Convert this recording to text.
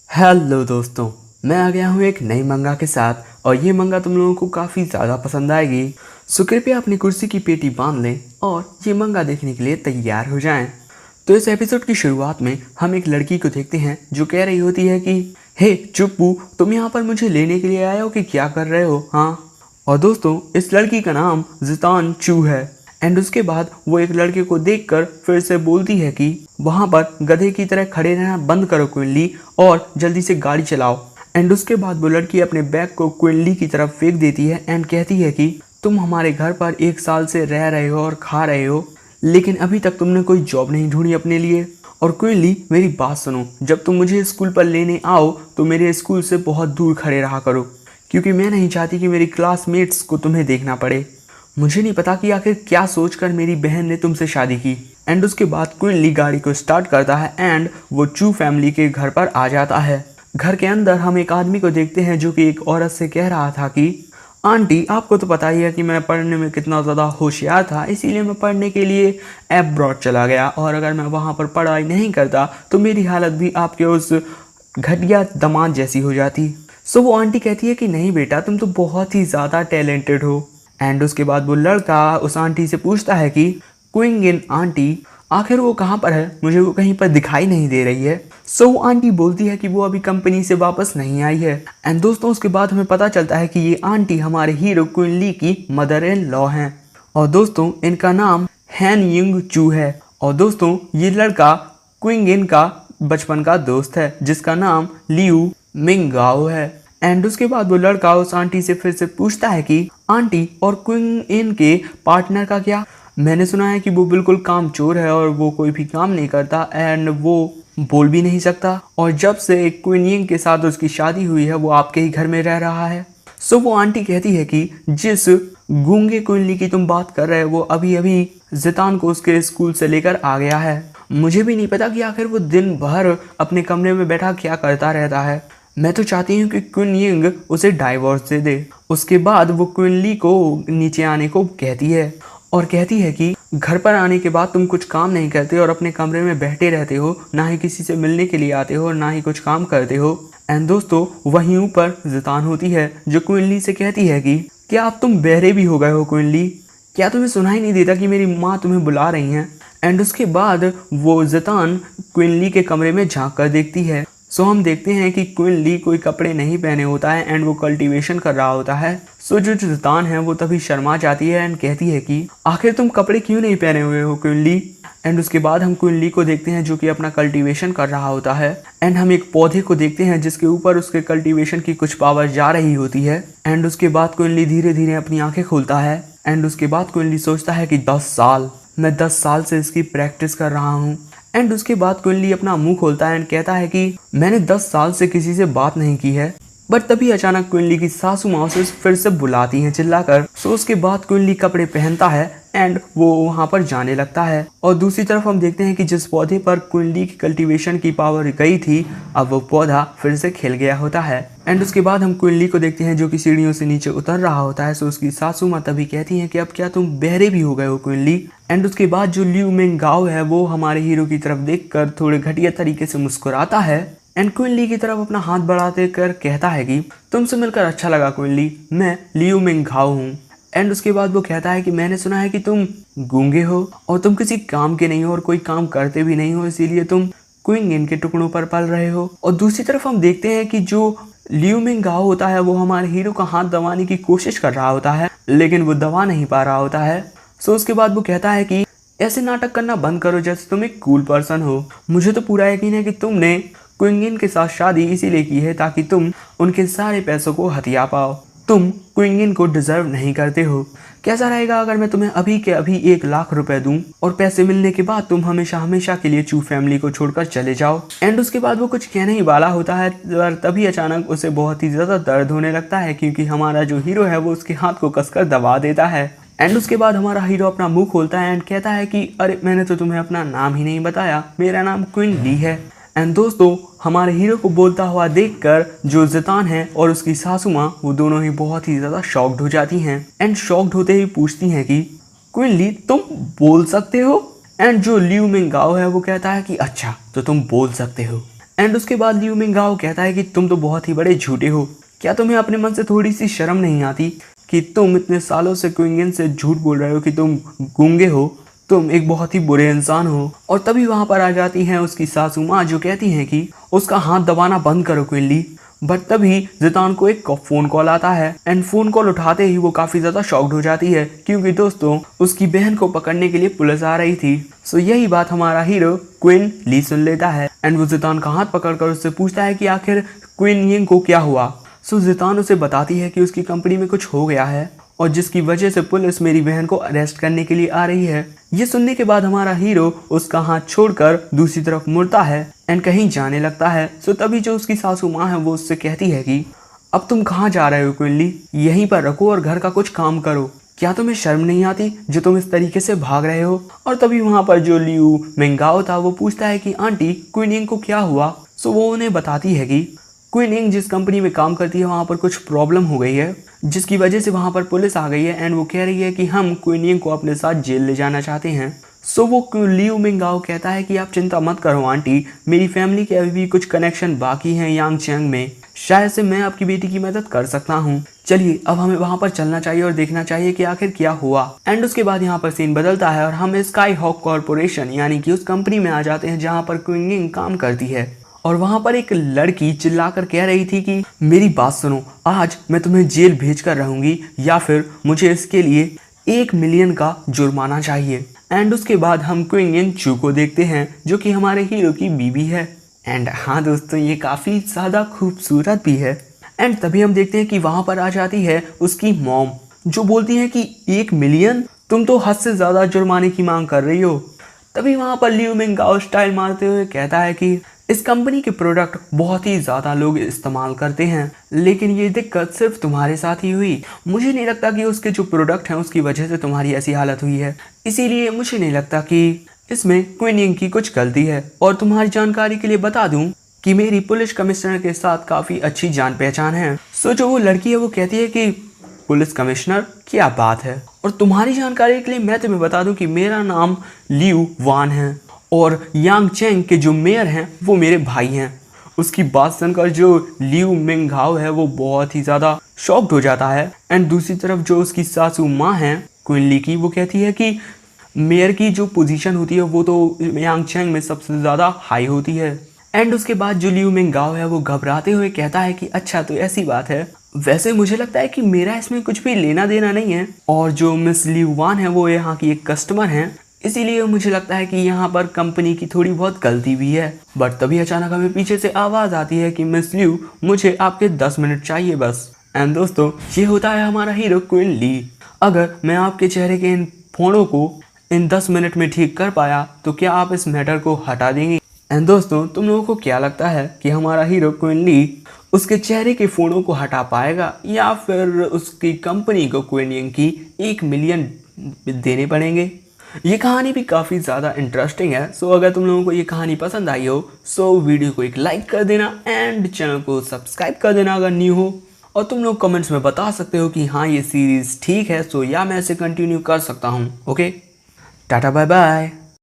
Hello दोस्तों, मैं आ गया हूँ एक नई मंगा के साथ और ये मंगा तुम लोगों को काफ़ी ज़्यादा पसंद आएगी। सो कृपया अपनी कुर्सी की पेटी बांध लें और ये मंगा देखने के लिए तैयार हो जाएं। तो इस एपिसोड की शुरुआत में हम एक लड़की को देखते हैं जो कह रही होती है कि हे चुप्पू, तुम यहाँ पर मुझे लेने के लिए आए हो कि क्या कर रहे हो? हाँ। और दोस्तों, इस लड़की का नाम जितान चू है। एंड उसके बाद वो एक लड़के को देखकर फिर से बोलती है कि वहां पर गधे की तरह खड़े रहना बंद करो क्विनली और जल्दी से गाड़ी चलाओ। एंड उसके बाद वो लड़की अपने बैग को क्विनली की तरफ फेंक देती है एंड कहती है कि तुम हमारे घर पर 1 साल से रह रहे हो और खा रहे हो, लेकिन अभी तक तुमने कोई जॉब नहीं ढूंढी अपने लिए। और क्विनली, मेरी बात सुनो, जब तुम मुझे स्कूल पर लेने आओ तो मेरे स्कूल से बहुत दूर खड़े रहा करो, क्योंकि मैं नहीं चाहती कि मेरी क्लासमेट्स को तुम्हें देखना पड़े। मुझे नहीं पता कि आखिर क्या सोचकर मेरी बहन ने तुमसे शादी की। एंड उसके बाद क्विनली गाड़ी को स्टार्ट करता है एंड वो चू फैमिली के घर पर आ जाता है। घर के अंदर हम एक आदमी को देखते हैं जो कि एक औरत से कह रहा था कि आंटी, आपको तो पता ही है कि मैं पढ़ने में कितना ज़्यादा होशियार था, इसीलिए मैं पढ़ने के लिए अब्रॉड चला गया, और अगर मैं वहाँ पर पढ़ाई नहीं करता तो मेरी हालत भी आपके उस घटिया दामाद जैसी हो जाती। सो वो आंटी कहती है कि नहीं बेटा, तुम तो बहुत ही ज़्यादा टैलेंटेड हो। एंड उसके बाद वो लड़का उस आंटी से पूछता है कि क्विंगन आंटी, आखिर वो कहाँ पर है? मुझे वो कहीं पर दिखाई नहीं दे रही है। सो वो आंटी बोलती है कि वो अभी कंपनी से वापस नहीं आई है। एंड दोस्तों, उसके बाद हमें पता चलता है कि ये आंटी हमारे हीरो क्विनली की मदर इन लॉ हैं। और दोस्तों, इनका नाम हैन युंग चू है। और दोस्तों, ये लड़का क्विंगन का बचपन का दोस्त है जिसका नाम लियू मिंगाओ है। एंड उसके बाद वो लड़का उस आंटी से फिर से पूछता है कि आंटी, और क्विंगन के पार्टनर का क्या? मैंने सुना है कि वो बिल्कुल कामचोर है और वो कोई भी काम नहीं करता एंड वो बोल भी नहीं सकता, और जब से क्विंगन के साथ उसकी शादी हुई है वो आपके ही घर में रह रहा है। सो वो आंटी कहती है कि जिस गूंगे क्विनली की तुम बात कर रहे हो वो अभी अभी जितान को उसके स्कूल से लेकर आ गया है। मुझे भी नहीं पता कि आखिर वो दिन भर अपने कमरे में बैठा क्या करता रहता है। मैं तो चाहती हूँ कि क्विन उसे डाइवोर्स दे दे। उसके बाद वो क्विनली को नीचे आने को कहती है और कहती है कि घर पर आने के बाद तुम कुछ काम नहीं करते और अपने कमरे में बैठे रहते हो, ना ही किसी से मिलने के लिए आते हो और ना ही कुछ काम करते हो। एंड दोस्तों, वहीं ऊपर जितान होती है जो क्विनली से कहती है कि क्या अब तुम बहरे भी हो गए हो क्विनली? क्या तुम्हें सुनाई नहीं देता कि मेरी माँ तुम्हें बुला रही हैं? एंड उसके बाद वो जितान क्विनली के कमरे में झांक कर देखती है। सो हम देखते हैं कि क्विनली कोई कपड़े नहीं पहने होता है एंड वो कल्टीवेशन कर रहा होता है। सो जो जितान है वो तभी शर्मा जाती है एंड कहती है कि आखिर तुम कपड़े क्यों नहीं पहने हुए हो क्विनली? एंड उसके बाद हम क्विनली को देखते हैं जो कि अपना कल्टीवेशन कर रहा होता है। एंड हम एक पौधे को देखते हैं जिसके ऊपर उसके कल्टीवेशन की कुछ पावर जा रही होती है। एंड उसके बाद क्विनली धीरे धीरे अपनी आंखें खोलता है। एंड उसके बाद क्विनली सोचता है कि 10 साल, मैं 10 साल से इसकी प्रैक्टिस कर रहा हूँ। एंड उसके बाद क्विनली अपना मुंह खोलता है एंड कहता है कि मैंने 10 साल से किसी से बात नहीं की है। बट तभी अचानक क्विनली की सासू माँ उसे फिर से बुलाती हैं चिल्लाकर। सो उसके बाद क्विनली कपड़े पहनता है एंड वो वहाँ पर जाने लगता है। और दूसरी तरफ हम देखते हैं कि जिस पौधे पर क्विनली की कल्टीवेशन की पावर गई थी, अब वो पौधा फिर से खिल गया होता है। एंड उसके बाद हम क्विनली को देखते हैं जो कि सीढ़ियों से नीचे उतर रहा होता है। सो उसकी सासू माँ तभी कहती हैं कि अब क्या तुम बहरे भी हो गए हो क्विनली? एंड उसके बाद जो लियू मिंगाओ है वो हमारे हीरो की तरफ देखकर थोड़े घटिया तरीके से मुस्कुराता है एंड क्विनली की तरफ अपना हाथ बढ़ाते कर कहता है कि तुमसे मिलकर अच्छा लगा क्विनली, मैं लियू मिंगाओ हूँ। एंड उसके बाद वो कहता है कि मैंने सुना है कि तुम गूंगे हो और तुम किसी काम के नहीं हो और कोई काम करते भी नहीं हो, इसीलिए तुम क्विंगन के टुकड़ों पर पल रहे हो। और दूसरी तरफ हम देखते हैं कि जो लियू मिंगाओ होता है वो हमारे हीरो का हाथ दबाने की कोशिश कर रहा होता है, लेकिन वो दबा नहीं पा रहा होता है। सो उसके बाद वो कहता है कि ऐसे नाटक करना बंद करो जैसे तुम एक कूल पर्सन हो। मुझे तो पूरा यकीन है कि तुमने क्विंगन के साथ शादी इसीलिए की है ताकि तुम उनके सारे पैसों को हथिया पाओ। तुम क्विंगन को डिजर्व नहीं करते हो। कैसा रहेगा अगर मैं तुम्हें अभी के अभी 1 लाख रुपए दूं और पैसे मिलने के बाद तुम हमेशा हमेशा के लिए चू फैमिली को छोड़कर चले जाओ? एंड उसके बाद वो कुछ कहने ही वाला होता है और तभी अचानक उसे बहुत ही ज्यादा दर्द होने लगता है क्योंकि हमारा जो हीरो है वो उसके हाथ को कसकर दबा देता है। एंड उसके बाद हमारा हीरो अपना मुंह खोलता है एंड कहता है कि अरे, मैंने तो तुम्हें अपना नाम ही नहीं बताया, मेरा नाम क्विनली है। एंड दोस्तों, हमारे हीरो को बोलता हुआ देखकर जो जितान है और उसकी सासू माँ वो दोनों ही बहुत ही ज़्यादा शॉक्ड हो जाती हैं एंड शॉक्ड होते ही पूछती हैं कि क्विनली, तुम बोल सकते हो? एंड जो लियू मिंगाओ है वो कहता है कि अच्छा, तो तुम बोल सकते हो। एंड उसके बाद लियू मिंगाओ कहता है कि तुम तो बहुत ही बड़े झूठे हो, क्या तुम्हें अपने मन से थोड़ी सी शर्म नहीं आती कि तुम इतने सालों से क्विंगन से झूठ बोल रहे हो कि तुम गूंगे हो, तुम एक बहुत ही बुरे इंसान हो। और तभी वहां पर आ जाती हैं उसकी सासू माँ जो कहती हैं कि उसका हाथ दबाना बंद करो क्विनली। बट तभी जितान को एक फोन कॉल आता है एंड फोन कॉल उठाते ही वो काफी ज्यादा शॉक्ड हो जाती है क्योंकि दोस्तों उसकी बहन को पकड़ने के लिए पुलिस आ रही थी। सो यही बात हमारा हीरो क्विन ली सुन लेता है एंड वो जितान का हाथ पकड़कर उससे पूछता है कि आखिर क्विन यिंग को क्या हुआ। सो जितान उसे बताती है कि उसकी कंपनी में कुछ हो गया है और जिसकी वजह से पुलिस मेरी बहन को अरेस्ट करने के लिए आ रही है। ये सुनने के बाद हमारा हीरो उसका हाथ छोड़कर दूसरी तरफ मुड़ता है एंड कहीं जाने लगता है। सो तभी जो उसकी सासू माँ है वो उससे कहती है कि अब तुम कहाँ जा रहे हो क्विनली, यहीं पर रखो और घर का कुछ काम करो, क्या तुम्हें शर्म नहीं आती जो तुम इस तरीके से भाग रहे हो। और तभी वहां पर जो लियू मिंगाओ था वो पूछता है कि आंटी क्विन यिंग को क्या हुआ। सो वो उन्हें बताती है कि क्विन यिंग जिस कंपनी में काम करती है वहाँ पर कुछ प्रॉब्लम हो गई है जिसकी वजह से वहाँ पर पुलिस आ गई है एंड वो कह रही है कि हम क्विन यिंग को अपने साथ जेल ले जाना चाहते हैं। सो वो लियू मिंगाओ कहता है कि आप चिंता मत करो आंटी, मेरी फैमिली के अभी भी कुछ कनेक्शन बाकी हैं यांगचेंग में, शायद से मैं आपकी बेटी की मदद कर सकता हूँ। चलिए अब हमें वहां पर चलना चाहिए और देखना चाहिए कि आखिर क्या हुआ। एंड उसके बाद यहाँ पर सीन बदलता है और हम स्काई हॉक कॉर्पोरेशन यानी कि उस कंपनी में आ जाते हैं जहाँ पर क्विन यिंग काम करती है। और वहां पर एक लड़की चिल्लाकर कह रही थी कि मेरी बात सुनो, आज मैं तुम्हें जेल भेज कर रहूंगी या फिर मुझे इसके लिए 1 मिलियन का जुर्माना चाहिए। एंड उसके बाद हम क्विन यिंग चू को देखते हैं जो कि हमारे हीरो की बीवी है। एंड हाँ दोस्तों ये काफ़ी ज़्यादा खूबसूरत भी है। एंड तभी हम देखते हैं कि वहाँ पर आ जाती है उसकी मॉम जो बोलती है कि 1 मिलियन, तुम तो हद से ज़्यादा जुर्माने की मांग कर रही हो। तभी वहाँ पर लियू मिंगाओ स्टाइल मारते हुए कहता है कि इस कंपनी के प्रोडक्ट बहुत ही ज़्यादा लोग इस्तेमाल करते हैं लेकिन ये दिक्कत सिर्फ तुम्हारे साथ ही हुई, मुझे नहीं लगता कि उसके जो प्रोडक्ट हैं उसकी वजह से तुम्हारी ऐसी हालत हुई है, इसीलिए मुझे नहीं लगता कि इसमें क्विन यिंग की कुछ गलती है। और तुम्हारी जानकारी के लिए बता दूं कि मेरी पुलिस कमिश्नर के साथ काफ़ी अच्छी जान पहचान है। सो जो वो लड़की है वो कहती है कि पुलिस कमिश्नर, क्या बात है, और तुम्हारी जानकारी के लिए मैं तुम्हें बता दूं कि मेरा नाम लियू वान है और यांगचेंग के जो मेयर हैं वो मेरे भाई हैं। उसकी बात सुनकर जो लियू मिंगाओ है वो बहुत ही ज़्यादा शॉक्ड हो जाता है। एंड दूसरी तरफ जो उसकी सासू माँ हैं क्विन ली की, वो कहती है कि मेयर की जो पोजीशन होती है वो तो यांगचेंग में सबसे ज़्यादा हाई होती है। एंड उसके बाद जो लियू मिंगाओ है वो घबराते हुए कहता है कि अच्छा तो ऐसी बात है, वैसे मुझे लगता है कि मेरा इसमें कुछ भी लेना देना नहीं है और जो मिस लियू वान है वो यहाँ की एक कस्टमर हैं, इसीलिए मुझे लगता है कि यहाँ पर कंपनी की थोड़ी बहुत गलती भी है। बट तभी अचानक हमें पीछे से आवाज़ आती है कि मिस लियू मुझे आपके 10 मिनट चाहिए बस। एंड दोस्तों ये होता है हमारा हीरो क्विन ली। अगर मैं आपके चेहरे के इन फोड़ों को इन 10 मिनट में ठीक कर पाया तो क्या आप इस मैटर को हटा देंगे। एंड दोस्तों तुम लोगों को क्या लगता है कि हमारा हीरो क्विन ली उसके चेहरे के फोड़ों को हटा पाएगा या फिर उसकी कंपनी को क्विन यिंग की 1 मिलियन देने पड़ेंगे। ये कहानी भी काफ़ी ज़्यादा इंटरेस्टिंग है। सो अगर तुम लोगों को ये कहानी पसंद आई हो सो वीडियो को एक लाइक कर देना एंड चैनल को सब्सक्राइब कर देना अगर न्यू हो। और तुम लोग कमेंट्स में बता सकते हो कि हाँ ये सीरीज़ ठीक है सो या मैं इसे कंटिन्यू कर सकता हूँ। Okay, tata bye bye.